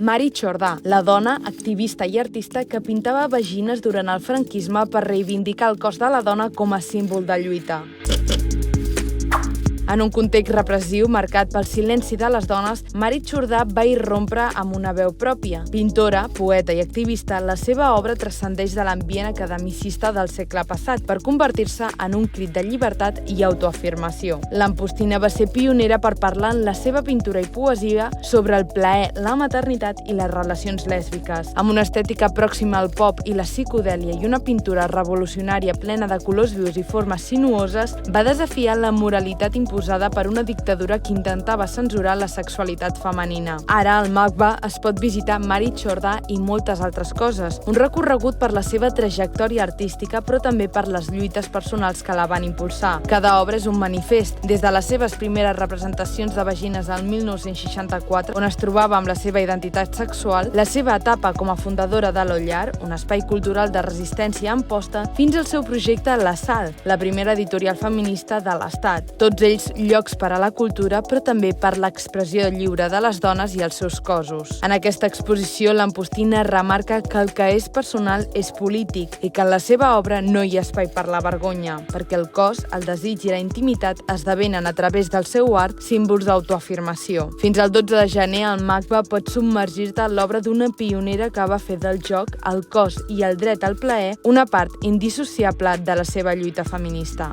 Mari Chordà, la dona, activista i artista que pintava vagines durant el franquisme per reivindicar el cos de la dona com a símbol de lluita. En un context repressiu marcat pel silenci de les dones, Mari Chordà va irrompre amb una veu pròpia. Pintora, poeta i activista, la seva obra transcendeix de l'ambient academicista del segle passat per convertir-se en un crit de llibertat i autoafirmació. L'Ampostina va ser pionera per parlar en la seva pintura i poesia sobre el plaer, la maternitat i les relacions lèsbiques. Amb una estètica pròxima al pop i la psicodèlia i una pintura revolucionària plena de colors vius i formes sinuoses, va desafiar la moralitat imposada per una dictadura que intentava censurar la sexualitat femenina. Ara, al MACBA es pot visitar Mari Chordà i moltes altres coses. Un recorregut per la seva trajectòria artística, però també per les lluites personals que la van impulsar. Cada obra és un manifest, des de les seves primeres representacions de vagines al 1964, on es trobava amb la seva identitat sexual, la seva etapa com a fundadora de l'Ollar, un espai cultural de resistència a Amposta, fins al seu projecte La Sal, la primera editorial feminista de l'Estat. Tots ells llocs per a la cultura, però també per l'expressió lliure de les dones i els seus cossos. En aquesta exposició, l'Ampostina remarca que el que és personal és polític i que en la seva obra no hi ha espai per la vergonya, perquè el cos, el desig i la intimitat esdevenen a través del seu art símbols d'autoafirmació. Fins al 12 de gener, al MACBA pots submergir-te en l'obra d'una pionera que va fer del joc, el cos i el dret al plaer una part indissociable de la seva lluita feminista.